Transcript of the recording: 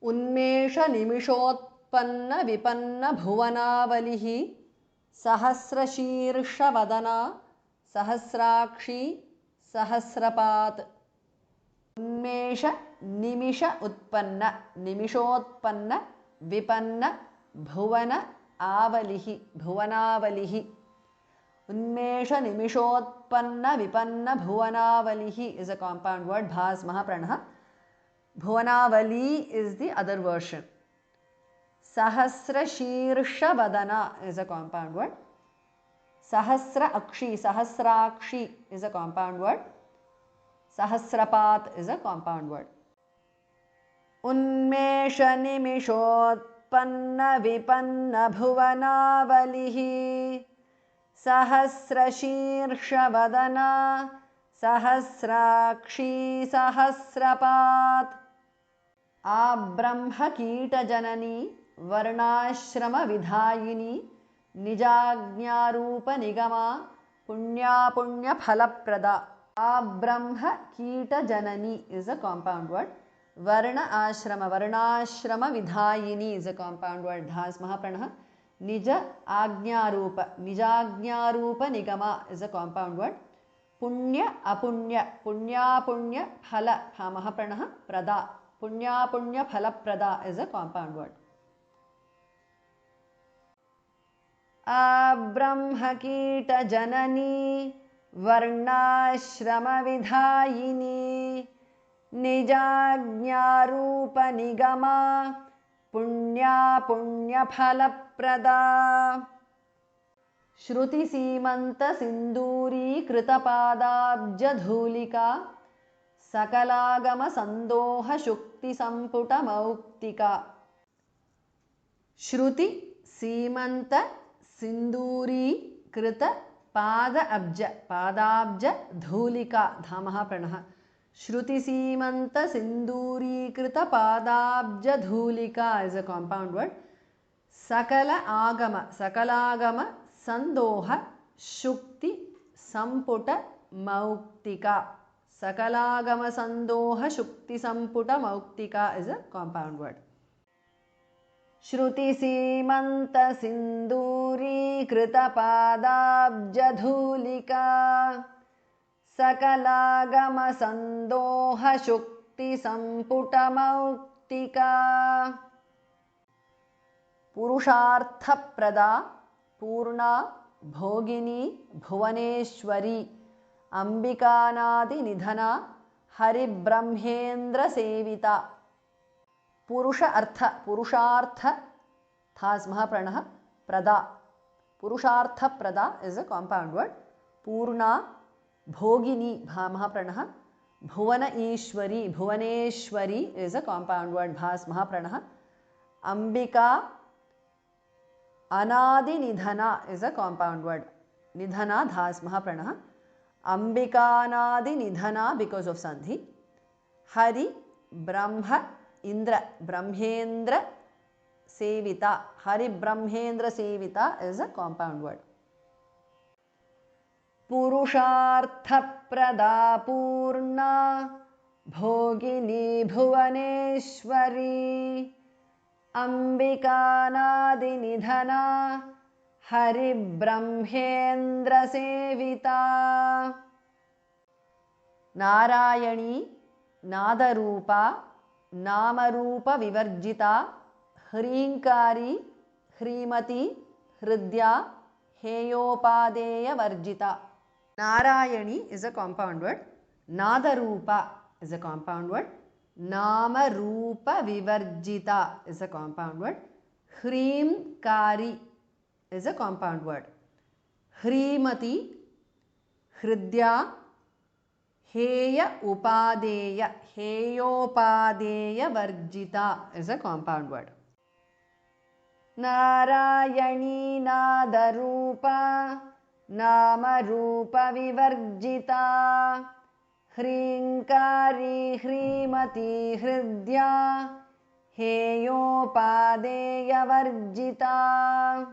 उन्मेषनिमिषोत्पन्न विपन्न भुवनावलिः सहस्रशीर्षवदना सहस्राक्षी सहस्रपात्। उन्मेष निमिष उत्पन्न निमिषोत्पन्न विपन्न भुवन आवलिः भुवनावलिः। उन्मेष निमिषोत्पन्न विपन्न भुवनावलिः is a compound word. Bhas Mahapranah. Bhuvanavali is the other version. Sahasra Shirsha Vadana is a compound word. Sahasra Akshi, Sahasrakshi is a compound word. Sahasrapat is a compound word. Unmesha Nimishotpanna Vipanna Bhuvanavalihi Sahasra Shirsha Vadana Sahasrakshi Sahasrapat. Abrahma Kita Janani Varnashrama Vidhayini Nijagnarupa Nigama Punya Punya Phalaprada. Abrahma Kita Janani is a compound word. Varna Ashrama Vidhayini is a compound word. Dhas Mahapranah. Nija Agnarupa Nigama is a compound word. Punya Apunya Punya Phala Mahapranah Prada. Punya Phala Prada is a compound word. Abrahma Kita Janani Varnashrama Vidhayini Nijagnarupa Nigama Punya Phala Prada. Shruti Simanta Sinduri Kritapadabja Dhulika Sakalagama Sandoha Shukti Samputa Mauktika. Shruti Simanta Sinduri Krita Padabja Dhulika Dhamaha Pranaha. Shruti Simanta Sinduri Krita Padabja Dhulika is a compound word. Sakalagama Sandoha Shukti Samputa Mauktika. Sakalagama Sandoha Shukti Samputa Mauktika is a compound word. Shruti Simanta Sinduri Krita Padabja Dhulika Sakalagama Sandoha Shukti Samputa Mauktika. Purushartha Prada Purna Bhogini Bhuvaneshwari Ambikanadi Nidhana Hari Brahmendra Sevita. Purushartha Thas Mahapranah Prada. Purushartha Prada is a compound word. Purna Bhogini Mahapranah Bhuvana Bhuvaneshwari is a compound word. Bhas Mahapranah. Ambika Anadi Nidhana is a compound word. Nidhana Dhas Mahapranah. Ambika Anadi Nidhana because of Sandhi. Hari Brahma Indra Brahmendra Sevita. Hari Brahmendra Sevita is a compound word. Purushartha Prada Purna Bhogini Bhuvaneshwari Ambikanadi Nidhana Hari Brahmendra Sevita. Narayani Nadarupa Namarupa Vivarjita Hrinkari Hrimati Hridya Heyopadeya Varjita. Narayani is a compound word. Nadarupa is a compound word. Namarupa Vivarjita is a compound word. Hrimkari is a compound word. Hrimati Hridya Heya Upadeya Heyopadeya Varjita is a compound word. Narayani Nadarupa Namarupa Vivarjita Hrinkari Hrimati Hridya Heyopadeya Varjita.